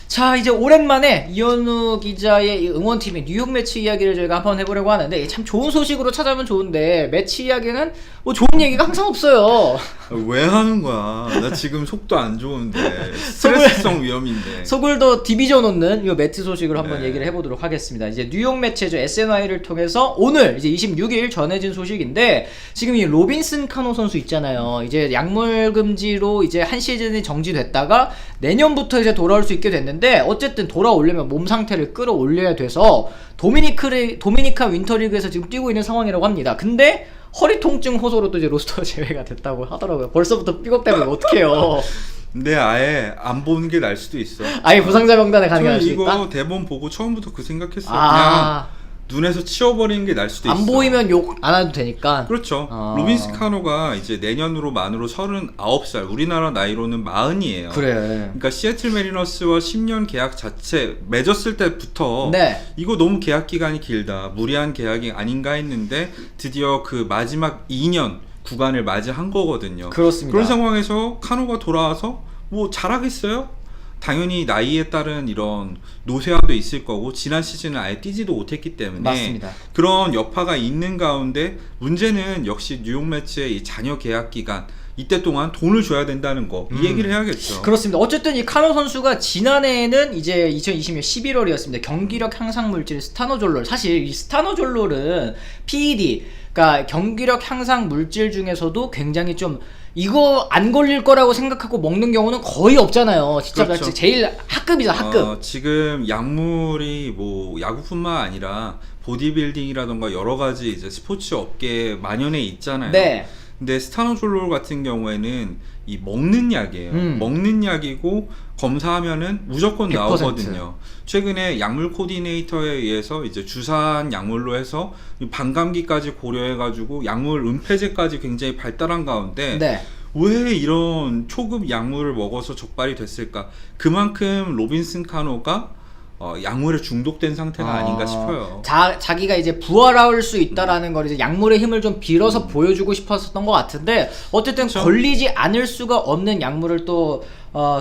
자, 이제 오랜만에 이현우 기자의 이 응원팀의 뉴욕 매치 이야기를 저희가 한번 해보려고 하는데, 참 좋은 소식으로 찾아오면 좋은데 매치 이야기는 뭐 좋은 얘기가 항상 없어요. 왜 하는 거야? 나 지금 속도 안 좋은데, 스트레스성 위험인데. 속을 더 디비전 놓는 이 매치 소식을 한번 네. 얘기를 해보도록 하겠습니다. 이제 뉴욕 매치죠. SNY를 통해서 오늘 이제 26일 전해진 소식인데, 지금 이 로빈슨 카노 선수 있잖아요. 이제 약물 금지로 이제 한 시즌이 정지됐다가 내년부터 이제 돌아올 수 있게 됐는데, 어쨌든 돌아오려면 몸 상태를 끌어올려야 돼서 도미니카 윈터리그에서 지금 뛰고 있는 상황이라고 합니다. 근데 허리 통증 호소로 또 이제 로스터 제외가 됐다고 하더라고요. 벌써부터 삐걱대면 어떡해요. 근데 아예 안 보는 게 날 수도 있어. 아예 부상자 명단에 가는 게 저는 날 수 있다? 이거 대본 보고 처음부터 그 생각했어요. 아, 그냥 눈에서 치워버리는 게 날 수도 있어. 안 보이면 욕 안 해도 되니까. 그렇죠. 아. 로빈스 카노가 이제 내년으로 만으로 39살, 우리나라 나이로는 40이에요. 그래. 그러니까 시애틀 메리너스와 10년 계약 자체 맺었을 때부터 네. 이거 너무 계약 기간이 길다, 무리한 계약이 아닌가 했는데 드디어 그 마지막 2년 구간을 맞이한 거거든요. 그렇습니다. 그런 상황에서 카노가 돌아와서 뭐 잘하겠어요? 당연히 나이에 따른 이런 노쇠화도 있을 거고, 지난 시즌은 아예 뛰지도 못했기 때문에 맞습니다. 그런 여파가 있는 가운데, 문제는 역시 뉴욕 매치의 이 잔여 계약 기간, 이때 동안 돈을 줘야 된다는 거, 이 얘기를 해야겠죠. 그렇습니다. 어쨌든 이 카노 선수가 지난해에는 이제 2020년 11월이었습니다. 경기력 향상 물질 스타노졸롤. 사실 이 스타노졸롤은 PED, 그러니까 경기력 향상 물질 중에서도 굉장히 좀 이거 안 걸릴 거라고 생각하고 먹는 경우는 거의 없잖아요. 진짜 그렇죠. 제일 학급이잖아, 학급. 지금 약물이 뭐 야구뿐만 아니라 보디빌딩이라던가 여러 가지 이제 스포츠 업계에 만연해 있잖아요. 네. 근데 스타노졸롤 같은 경우에는 이 먹는 약이에요. 먹는 약이고 검사하면은 무조건 100%. 나오거든요. 최근에 약물 코디네이터에 의해서 이제 주사한 약물로 해서 이 반감기까지 고려해가지고 약물 은폐제까지 굉장히 발달한 가운데, 네. 왜 이런 초급 약물을 먹어서 적발이 됐을까? 그만큼 로빈슨 카노가 약물에 중독된 상태가 아닌가 싶어요. 자기가 이제 부활할 수 있다라는 걸 이제 약물의 힘을 좀 빌어서 보여주고 싶었던 것 같은데, 어쨌든 그쵸? 걸리지 않을 수가 없는 약물을 또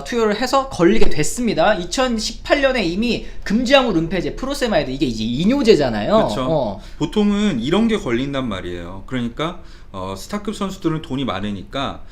투여를 해서 걸리게 됐습니다. 2018년에 이미 금지약물 은폐제 프로세마이드, 이게 이제 이뇨제잖아요. 그렇죠. 보통은 이런 게 걸린단 말이에요. 그러니까 스타급 선수들은 돈이 많으니까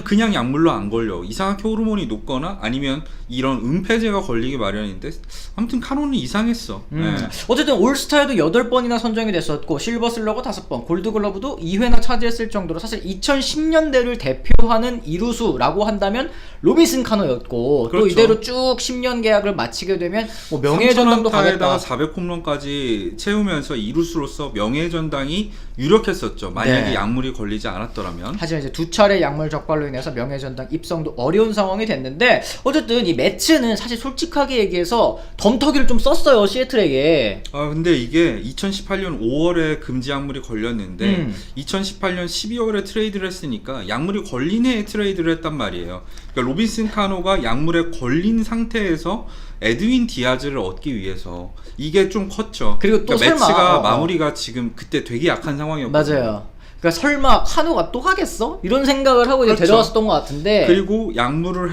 그냥 약물로 안 걸려. 이상하게 호르몬이 높거나 아니면 이런 은폐제가 걸리기 마련인데, 아무튼 카노는 이상했어. 네. 어쨌든 올스타에도 8번이나 선정이 됐었고, 실버슬러거 5번, 골드글러브도 2회나 차지했을 정도로 사실 2010년대를 대표하는 이루수라고 한다면 로빈슨 카노였고, 그렇죠. 또 이대로 쭉 10년 계약을 마치게 되면 뭐 명예의 전당도 가겠다. 400홈런까지 채우면서 이루수로서 명예의 전당이 유력했었죠. 만약에 네. 약물이 걸리지 않았더라면. 하지만 이제 2차례 약물 적발로 인해서 명예전당 입성도 어려운 상황이 됐는데, 어쨌든 이 매츠는 사실 솔직하게 얘기해서 덤터기를 좀 썼어요, 시애틀에게. 근데 이게 2018년 5월에 금지 약물이 걸렸는데 2018년 12월에 트레이드를 했으니까 약물이 걸린 해에 트레이드를 했단 말이에요. 그러니까 로빈슨 카노가 약물에 걸린 상태에서 에드윈 디아즈를 얻기 위해서, 이게 좀 컸죠. 그리고 또 그러니까 설마 매치가 마무리가 지금 그때 되게 약한 상황이었거든요. 맞아요. 그러니까 설마 카노가 또 하겠어? 이런 생각을 하고 이제 그렇죠. 데려왔었던 것 같은데, 그리고 약물을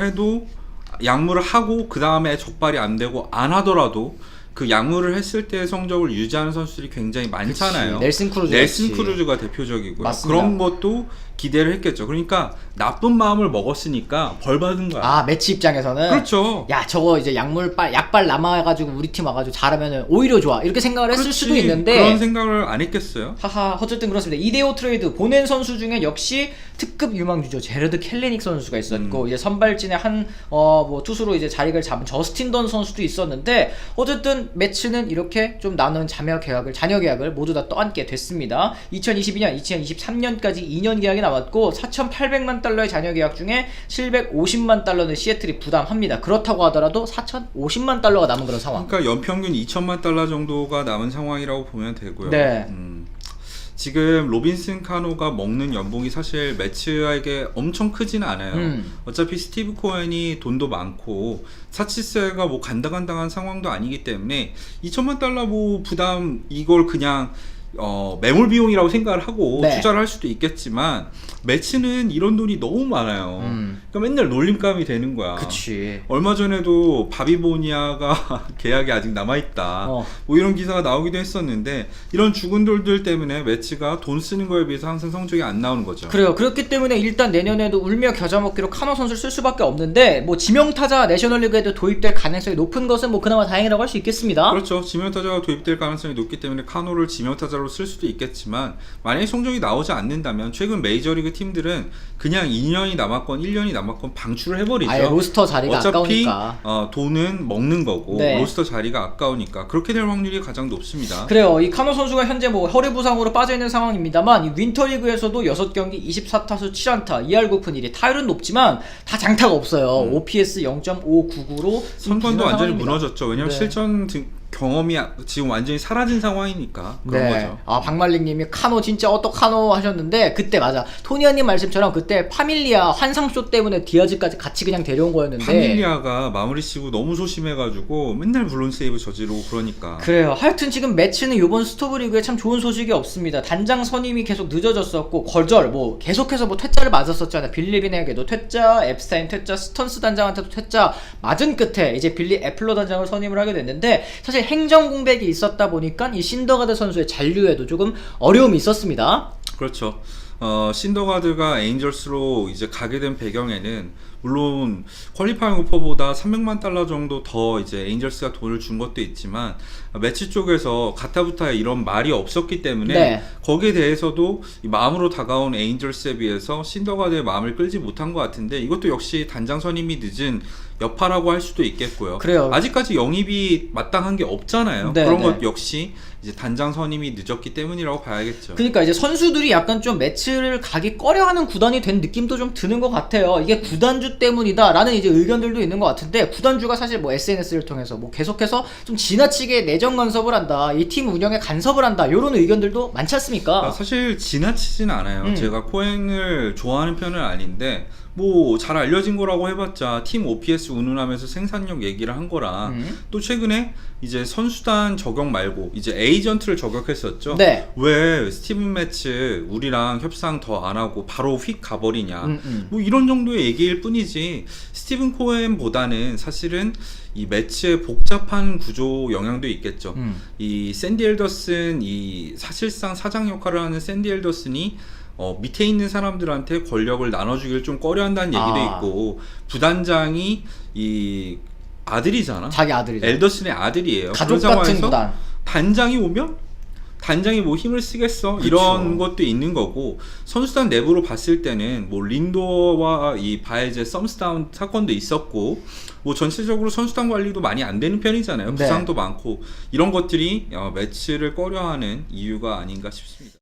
하고 그 다음에 적발이 안 되고 안 하더라도 그 약물을 했을 때의 성적을 유지하는 선수들이 굉장히 많잖아요. 넬슨 크루즈가 대표적이고요. 맞습니다. 그런 것도 기대를 했겠죠. 그러니까 나쁜 마음을 먹었으니까 벌 받은 거야. 아, 매치 입장에서는 그렇죠. 야, 저거 이제 약발 남아가지고 우리 팀 와가지고 잘하면은 오히려 좋아, 이렇게 생각을 했을 그렇지. 수도 있는데, 그런 생각을 안 했겠어요? 하하, 어쨌든 그렇습니다. 이데오 트레이드 보낸 선수 중에 역시 특급 유망주죠. 제러드 캘레닉 선수가 있었고, 이제 선발진의 뭐 투수로 이제 자리를 잡은 저스틴 던 선수도 있었는데, 어쨌든 매치는 이렇게 좀 나눈 잔여 계약을 모두 다 떠안게 됐습니다. 2022년, 2023년까지 2년 계약이 남았고, 4,800만 달러의 잔여 계약 중에 750만 달러는 시애틀이 부담합니다. 그렇다고 하더라도 4,050만 달러가 남은 그런 상황. 그러니까 연평균 2천만 달러 정도가 남은 상황이라고 보면 되고요. 네. 지금 로빈슨 카노가 먹는 연봉이 사실 매치에게 엄청 크지는 않아요. 어차피 스티브 코엔이 돈도 많고 사치세가 뭐 간당간당한 상황도 아니기 때문에 2천만 달러 뭐 부담, 이걸 그냥 매몰 비용이라고 생각을 하고 네. 투자를 할 수도 있겠지만 매치는 이런 돈이 너무 많아요. 그러니까 맨날 놀림감이 되는 거야. 그치. 얼마 전에도 바비보니아가 계약이 아직 남아있다. 뭐 이런 기사가 나오기도 했었는데 이런 죽은 돌들 때문에 매치가 돈 쓰는 거에 비해서 항상 성적이 안 나오는 거죠. 그래요. 그렇기 때문에 일단 내년에도 울며 겨자 먹기로 카노 선수를 쓸 수밖에 없는데 뭐 지명타자 내셔널리그에도 도입될 가능성이 높은 것은 뭐 그나마 다행이라고 할 수 있겠습니다. 그렇죠. 지명타자가 도입될 가능성이 높기 때문에 카노를 지명타자로 쓸 수도 있겠지만 만약에 성적이 나오지 않는다면 최근 메이저리그 팀들은 그냥 2년이 남았건 1년이 남았건 방출을 해버리죠. 아예 로스터 자리가 어차피 아까우니까. 돈은 먹는 거고 네. 로스터 자리가 아까우니까 그렇게 될 확률이 가장 높습니다. 그래요. 이 카노 선수가 현재 뭐 허리 부상으로 빠져있는 상황입니다만 이 윈터리그에서도 6경기 24타수 7안타 2할 9푼 1리 타율은 높지만 다 장타가 없어요. OPS 0.599로 선관도 완전히 무너졌죠. 왜냐면 네. 실전 경험이 지금 완전히 사라진 상황이니까 그런 거죠. 아, 박말릭님이 카노 진짜 어떡하노 하셨는데 그때 맞아. 토니아님 말씀처럼 그때 파밀리아 환상쇼 때문에 디아즈까지 같이 그냥 데려온 거였는데 파밀리아가 마무리 치고 너무 소심해가지고 맨날 블론 세이브 저지르고 그러니까. 그래요. 하여튼 지금 매치는 이번 스토브리그에 참 좋은 소식이 없습니다. 단장 선임이 계속 늦어졌었고 거절 뭐 계속해서 뭐 퇴짜를 맞았었잖아요. 빌리 비넥에도 퇴짜, 앱스타인 퇴짜, 스턴스 단장한테도 퇴짜 맞은 끝에 이제 빌리 애플러 단장을 선임을 하게 됐는데 사실 행정 공백이 있었다 보니까 이 신더가드 선수의 잔류에도 조금 어려움이 있었습니다. 그렇죠. 신더가드가 에인절스로 이제 가게 된 배경에는 물론 퀄리파잉 오퍼보다 300만 달러 정도 더 이제 에인절스가 돈을 준 것도 있지만 매치 쪽에서 가타부타에 이런 말이 없었기 때문에 네. 거기에 대해서도 이 마음으로 다가온 에인절스에 비해서 신더가드의 마음을 끌지 못한 것 같은데 이것도 역시 단장 선임이 늦은 여파라고 할 수도 있겠고요. 그래요. 아직까지 영입이 마땅한 게 없잖아요. 네, 그런 네. 것 역시 이제 단장 선임이 늦었기 때문이라고 봐야겠죠. 그러니까 이제 선수들이 약간 좀 매치를 가기 꺼려하는 구단이 된 느낌도 좀 드는 것 같아요. 이게 구단주 때문이다라는 이제 의견들도 있는 것 같은데 구단주가 사실 뭐 SNS를 통해서 뭐 계속해서 좀 지나치게 내정 간섭을 한다, 이 팀 운영에 간섭을 한다 이런 의견들도 많지 않습니까? 사실 지나치진 않아요. 제가 코행을 좋아하는 편은 아닌데 뭐 잘 알려진 거라고 해봤자 팀 OPS 운운하면서 생산력 얘기를 한 거랑 또 최근에 이제 선수단 저격 말고 이제 에이전트를 저격했었죠. 네. 왜 스티븐 매츠 우리랑 협상 더 안 하고 바로 휙 가버리냐. 뭐 이런 정도의 얘기일 뿐이지 스티븐 코엔보다는 사실은 이 매치의 복잡한 구조 영향도 있겠죠. 이 샌디 엘더슨 이 사실상 사장 역할을 하는 샌디 엘더슨이 밑에 있는 사람들한테 권력을 나눠주길 좀 꺼려한다는 얘기도 있고 부단장이 이 아들이잖아. 자기 아들이죠. 엘더슨의 아들이에요. 가족 그런 같은 상황에서 구단. 단장이 오면 단장이 뭐 힘을 쓰겠어 이런 것도 있는 거고 선수단 내부로 봤을 때는 뭐 린도와 이 바에제 썸스다운 사건도 있었고 뭐 전체적으로 선수단 관리도 많이 안 되는 편이잖아요. 네. 부상도 많고 이런 것들이 매치를 꺼려하는 이유가 아닌가 싶습니다.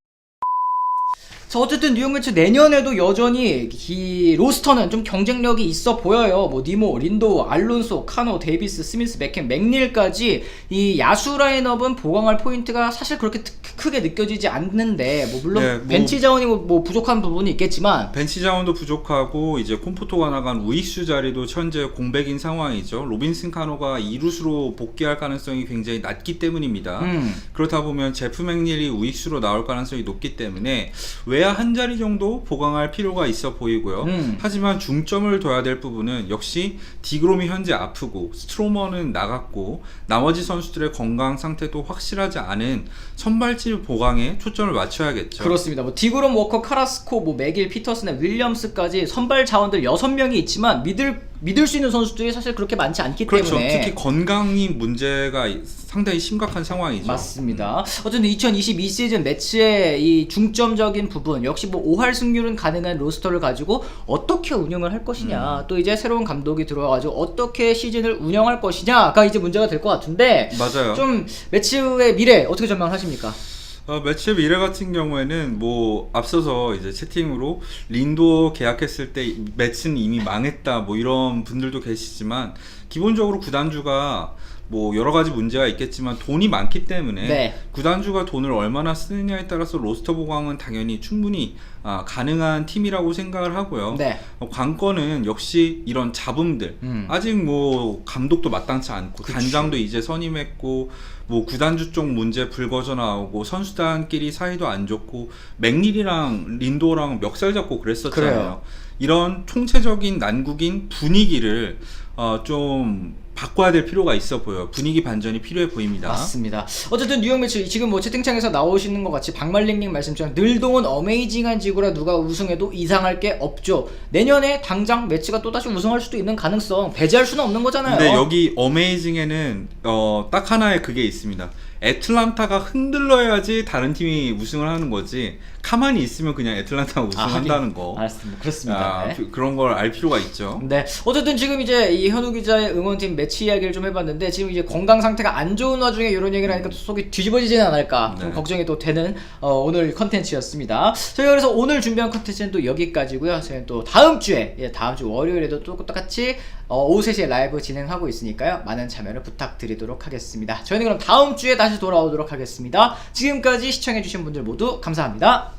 자, 어쨌든 뉴욕 매츠 내년에도 여전히 이 로스터는 좀 경쟁력이 있어 보여요. 뭐 니모, 린도, 알론소, 카노, 데이비스, 스미스, 맥켄, 맥닐까지 이 야수 라인업은 보강할 포인트가 사실 그렇게 크게 느껴지지 않는데 뭐 물론 네, 뭐 벤치 자원이 뭐 부족한 부분이 있겠지만 벤치 자원도 부족하고 이제 콤포토가 나간 우익수 자리도 현재 공백인 상황이죠. 로빈슨 카노가 2루수로 복귀할 가능성이 굉장히 낮기 때문입니다. 그렇다 보면 제프 맥닐이 우익수로 나올 가능성이 높기 때문에 외야 한 자리 정도 보강할 필요가 있어 보이고요. 하지만 중점을 둬야 될 부분은 역시 디그롬이 현재 아프고 스트로머는 나갔고 나머지 선수들의 건강 상태도 확실하지 않은 선발진 보강에 초점을 맞춰야겠죠. 그렇습니다. 뭐 디그롬, 워커, 카라스코, 뭐 맥일, 피터슨, 윌리엄스까지 선발 자원들 6명이 있지만 믿을 수 있는 선수들이 사실 그렇게 많지 않기 그렇죠. 때문에 특히 건강이 문제가 상당히 심각한 상황이죠. 맞습니다. 어쨌든 2022 시즌 매치의 이 중점적인 부분 역시 뭐 5할 승률은 가능한 로스터를 가지고 어떻게 운영을 할 것이냐 또 이제 새로운 감독이 들어와가지고 어떻게 시즌을 운영할 것이냐가 이제 문제가 될 것 같은데 맞아요. 좀 매치의 미래 어떻게 전망하십니까? 매치의 미래 같은 경우에는 뭐 앞서서 이제 채팅으로 린도 계약했을 때 매치는 이미 망했다 뭐 이런 분들도 계시지만 기본적으로 구단주가 뭐 여러 가지 문제가 있겠지만 돈이 많기 때문에 네. 구단주가 돈을 얼마나 쓰느냐에 따라서 로스터 보강은 당연히 충분히 가능한 팀이라고 생각을 하고요. 네. 관건은 역시 이런 잡음들 아직 뭐 감독도 마땅치 않고 그치. 단장도 이제 선임했고 뭐 구단주 쪽 문제 불거져 나오고 선수단끼리 사이도 안 좋고 맥닐이랑 린도랑 멱살 잡고 그랬었잖아요. 그래요. 이런 총체적인 난국인 분위기를 좀 바꿔야 될 필요가 있어 보여요. 분위기 반전이 필요해 보입니다. 맞습니다. 어쨌든 뉴욕 매치 지금 뭐 채팅창에서 나오시는 것 같이 박말링님 말씀처럼 늘동은 어메이징한 지구라 누가 우승해도 이상할 게 없죠. 내년에 당장 매치가 또다시 우승할 수도 있는 가능성 배제할 수는 없는 거잖아요. 근데 여기 어메이징에는 딱 하나의 그게 있습니다. 애틀란타가 흔들려야지 다른 팀이 우승을 하는 거지 가만히 있으면 그냥 애틀란타가 우승한다는 거. 알았습니다. 그렇습니다. 네. 그런 걸 알 필요가 있죠. 네, 어쨌든 지금 이제 이 현우 기자의 응원팀 매치 이야기를 좀 해봤는데 지금 이제 건강 상태가 안 좋은 와중에 이런 얘기를 하니까 또 속이 뒤집어지지는 않을까 좀 네. 걱정이 또 되는 오늘 컨텐츠였습니다. 저희가 그래서 오늘 준비한 컨텐츠는 또 여기까지고요. 저희는 또 다음 주에 다음 주 월요일에도 또 똑같이 오후 3시에 라이브 진행하고 있으니까요. 많은 참여를 부탁드리도록 하겠습니다. 저희는 그럼 다음 주에 다시 돌아오도록 하겠습니다. 지금까지 시청해주신 분들 모두 감사합니다.